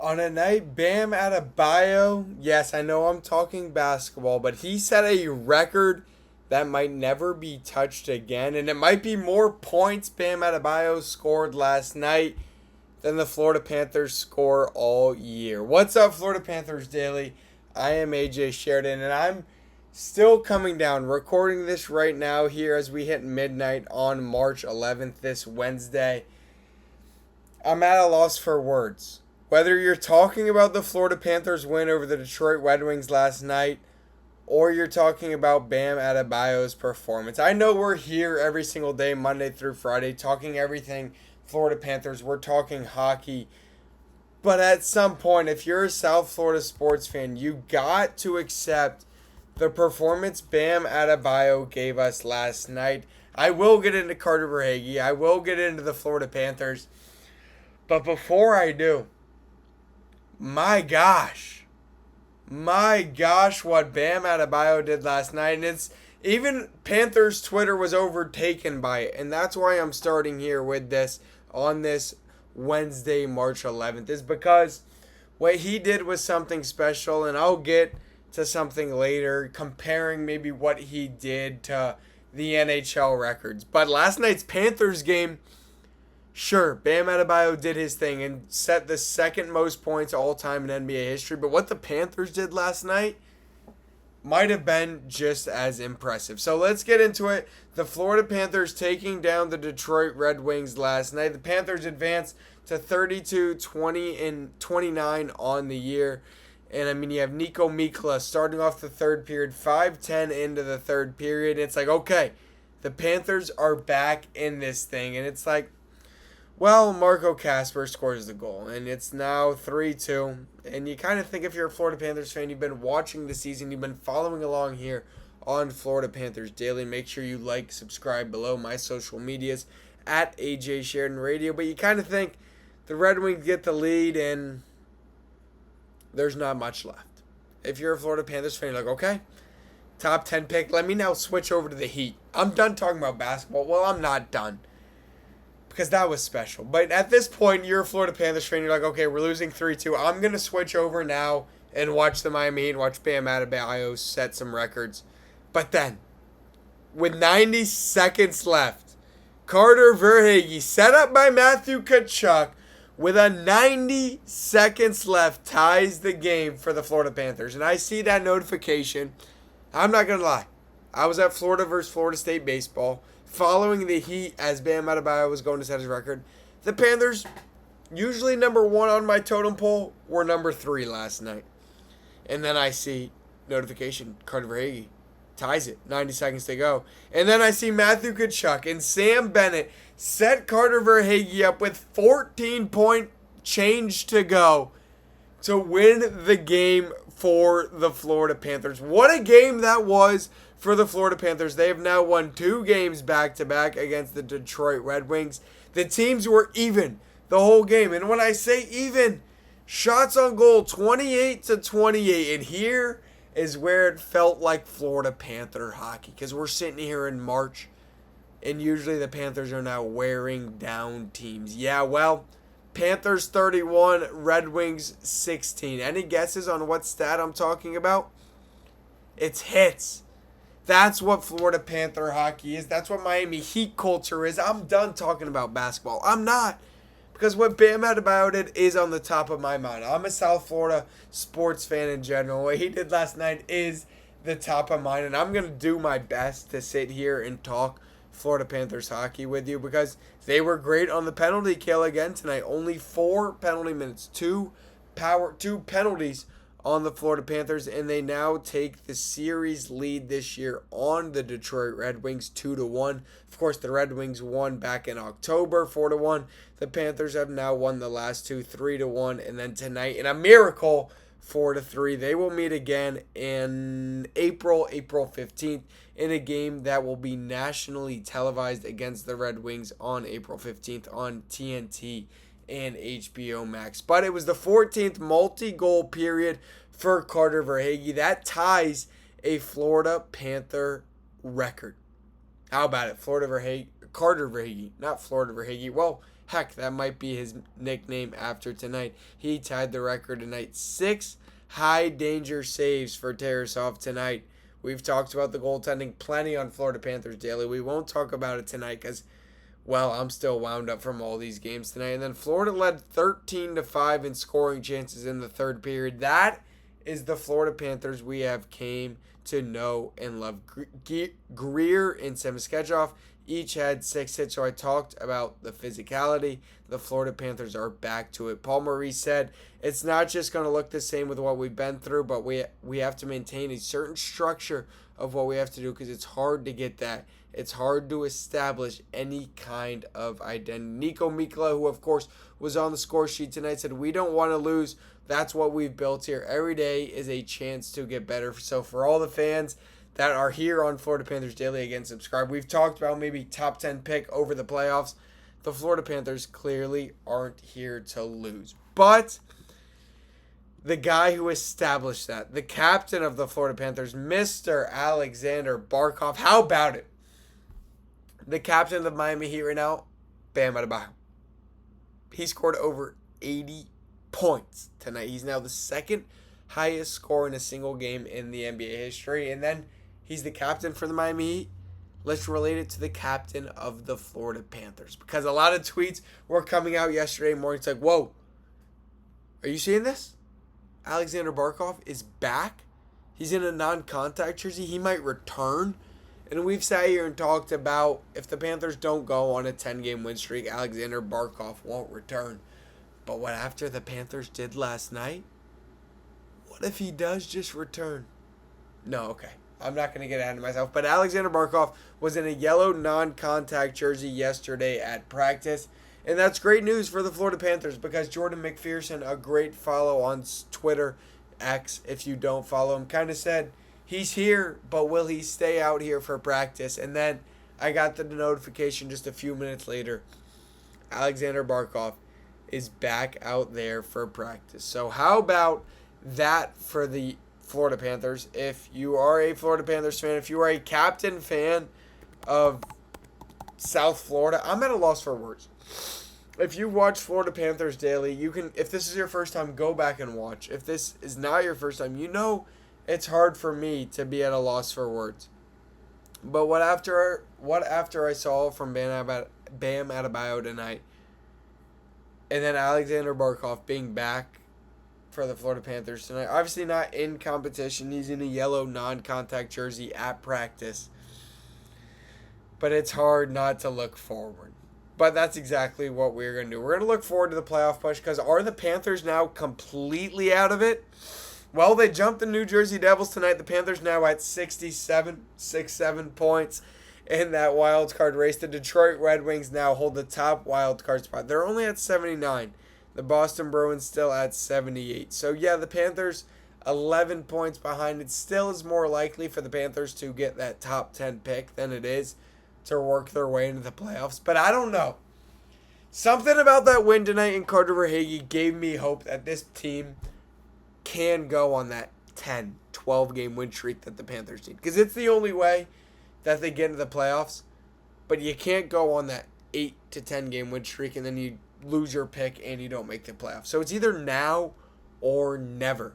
On a night, Bam Adebayo, yes, I know I'm talking basketball, but he set a record that might never be touched again, and it might be more points Bam Adebayo scored last night than the Florida Panthers score all year. What's up, Florida Panthers Daily? I am AJ Sheridan, and I'm still coming down, recording this right now here as we hit midnight on March 11th, this Wednesday. I'm at a loss for words. Whether you're talking about the Florida Panthers win over the Detroit Red Wings last night, or you're talking about Bam Adebayo's performance. I know we're here every single day, Monday through Friday, talking everything Florida Panthers. We're talking hockey. But at some point, if you're a South Florida sports fan, you got to accept the performance Bam Adebayo gave us last night. I will get into Carter Verhaeghe. I will get into the Florida Panthers. But before I do, my gosh, what Bam Adebayo did last night. And it's even Panthers Twitter was overtaken by it. And that's why I'm starting here with this on this Wednesday, March 11th, is because what he did was something special. And I'll get to something later, comparing maybe what he did to the NHL records. But last night's Panthers game, sure, Bam Adebayo did his thing and set the second most points all time in NBA history. But what the Panthers did last night might have been just as impressive. So let's get into it. The Florida Panthers taking down the Detroit Red Wings last night. The Panthers advanced to 32-20-29 on the year. And I mean, you have Nico Mikla starting off the third period, 5:10 into the third period. It's like, okay, the Panthers are back in this thing. And it's like, well, Marco Kasper scores the goal, and it's now 3-2. And you kind of think if you're a Florida Panthers fan, you've been watching the season, you've been following along here on Florida Panthers Daily. Make sure you like, subscribe below my social medias at AJ Sheridan Radio. But you kind of think the Red Wings get the lead, and there's not much left. If you're a Florida Panthers fan, you're like, okay, top 10 pick. Let me now switch over to the Heat. I'm done talking about basketball. Well, I'm not done, because that was special. But at this point, you're a Florida Panthers fan. You're like, okay, we're losing 3-2. I'm going to switch over now and watch the Miami Heat and watch Bam Adebayo set some records. But then, with 90 seconds left, Carter Verhaeghe, set up by Matthew Tkachuk, with a 90 seconds left, ties the game for the Florida Panthers. And I see that notification. I'm not going to lie. I was at Florida versus Florida State baseball, following the Heat as Bam Adebayo was going to set his record. The Panthers, usually number one on my totem pole, were number 3 last night. And then I see notification, Carter Verhaeghe ties it, 90 seconds to go. And then I see Matthew Tkachuk and Sam Bennett set Carter Verhaeghe up with 14-point change to go to win the game for the Florida Panthers. What a game that was for the Florida Panthers. They have now won 2 games back-to-back against the Detroit Red Wings. The teams were even the whole game. And when I say even, shots on goal 28-28. And here is where it felt like Florida Panther hockey, because we're sitting here in March, and usually the Panthers are now wearing down teams. Yeah, well, Panthers 31, Red Wings 16. Any guesses on what stat I'm talking about? It's hits. That's what Florida Panther hockey is. That's what Miami Heat culture is. I'm done talking about basketball. I'm not. Because what Bam Adebayo did is on the top of my mind. I'm a South Florida sports fan in general. What he did last night is the top of mind. And I'm going to do my best to sit here and talk Florida Panthers hockey with you, because they were great on the penalty kill again tonight. Only 4 penalty minutes, 2 penalties on the Florida Panthers, and they now take the series lead this year on the Detroit Red Wings 2-1. Of course, the Red Wings won back in October 4-1. The Panthers have now won the last 2 3-1, and then tonight in a miracle 4-3. They will meet again in April 15th, in a game that will be nationally televised against the Red Wings on April 15th on TNT and HBO Max. But it was the 14th multi-goal period for Carter Verhaeghe. That ties a Florida Panther record. How about it? Carter Verhaeghe, not Florida Verhaeghe. Well, Heck, that might be his nickname after tonight. He tied the record tonight. 6 high-danger saves for Tarasov tonight. We've talked about the goaltending plenty on Florida Panthers Daily. We won't talk about it tonight because, well, I'm still wound up from all these games tonight. And then Florida led 13-5 in scoring chances in the third period. That is the Florida Panthers we have came to know and love. Greer and Semisketchov each had 6 hits, so I talked about the physicality. The Florida Panthers are back to it. Paul Maurice said, it's not just going to look the same with what we've been through, but we have to maintain a certain structure of what we have to do because it's hard to get that. It's hard to establish any kind of identity. Nico Mikla, who of course was on the score sheet tonight, said, we don't want to lose. That's what we've built here. Every day is a chance to get better. So for all the fans that are here on Florida Panthers Daily, again, subscribe. We've talked about maybe top 10 pick over the playoffs. The Florida Panthers clearly aren't here to lose. But the guy who established that, the captain of the Florida Panthers, Mr. Alexander Barkov, how about it? The captain of the Miami Heat right now, Bam Adebayo. He scored over 80 points tonight. He's now the second highest score in a single game in the NBA history. And then he's the captain for the Miami Heat. Let's relate it to the captain of the Florida Panthers. Because a lot of tweets were coming out yesterday morning. It's like, whoa, are you seeing this? Alexander Barkov is back. He's in a non-contact jersey. He might return. And we've sat here and talked about if the Panthers don't go on a 10-game win streak, Alexander Barkov won't return. But what after the Panthers did last night? What if he does just return? No, okay. I'm not going to get ahead of myself. But Alexander Barkov was in a yellow non-contact jersey yesterday at practice. And that's great news for the Florida Panthers because Jordan McPherson, a great follow on Twitter, X, if you don't follow him, kind of said, he's here, but will he stay out here for practice? And then I got the notification just a few minutes later. Alexander Barkov is back out there for practice. So how about that for the Florida Panthers? If you are a Florida Panthers fan, if you are a captain fan of South Florida, I'm at a loss for words. If you watch Florida Panthers Daily, you can, if this is your first time, go back and watch. If this is not your first time, you know it's hard for me to be at a loss for words. But what after I saw from Bam Adebayo tonight, and then Alexander Barkov being back for the Florida Panthers tonight, obviously not in competition. He's in a yellow non-contact jersey at practice. But it's hard not to look forward. But that's exactly what we're going to do. We're going to look forward to the playoff push because are the Panthers now completely out of it? Well, they jumped the New Jersey Devils tonight. The Panthers now at 67 points in that wild card race. The Detroit Red Wings now hold the top wild card spot. They're only at 79. The Boston Bruins still at 78. So, yeah, the Panthers 11 points behind. It still is more likely for the Panthers to get that top 10 pick than it is to work their way into the playoffs. But I don't know. Something about that win tonight in Carter Verhaeghe gave me hope that this team can go on that 10, 12-game win streak that the Panthers need. Because it's the only way that they get into the playoffs. But you can't go on that 8 to 10-game win streak and then you lose your pick and you don't make the playoffs. So it's either now or never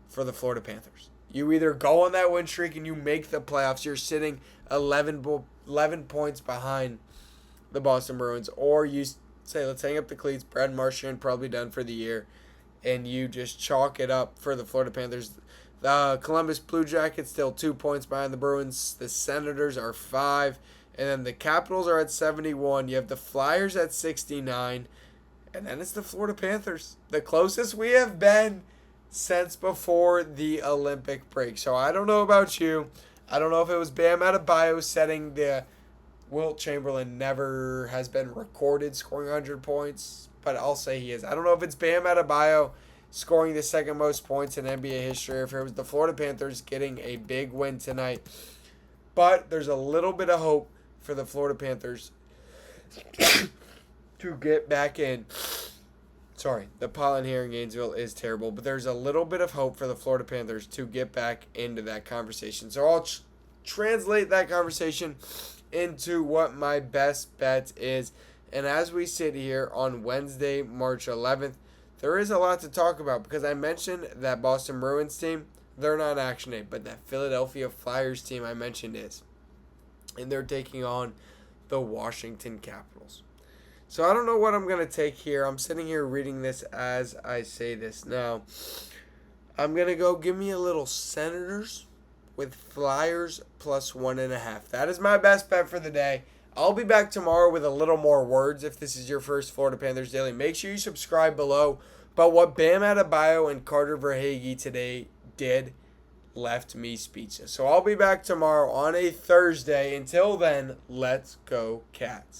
for the Florida Panthers. You either go on that win streak and you make the playoffs. You're sitting 11 points behind the Boston Bruins. Or you say, let's hang up the cleats. Brad Marchand probably done for the year. And you just chalk it up for the Florida Panthers. The Columbus Blue Jackets still 2 points behind the Bruins. The Senators are 5. And then the Capitals are at 71. You have the Flyers at 69. And then it's the Florida Panthers. The closest we have been since before the Olympic break. So I don't know about you. I don't know if it was Bam Adebayo setting the Wilt Chamberlain never has been recorded scoring 100 points. But I'll say he is. I don't know if it's Bam Adebayo scoring the second most points in NBA history, or if it was the Florida Panthers getting a big win tonight. But there's a little bit of hope for the Florida Panthers to get back in. Sorry, the pollen here in Gainesville is terrible, but there's a little bit of hope for the Florida Panthers to get back into that conversation. So I'll translate that conversation into what my best bet is And as we sit here on Wednesday, March 11th, there is a lot to talk about because I mentioned that Boston Bruins team, they're not Action 8, but that Philadelphia Flyers team I mentioned is. And they're taking on the Washington Capitals. So I don't know what I'm going to take here. I'm sitting here reading this as I say this. Now, I'm going to go give me a little Senators with Flyers plus 1.5. That is my best bet for the day. I'll be back tomorrow with a little more words if this is your first Florida Panthers Daily. Make sure you subscribe below. But what Bam Adebayo and Carter Verhaeghe today did left me speechless. So I'll be back tomorrow on a Thursday. Until then, let's go Cats.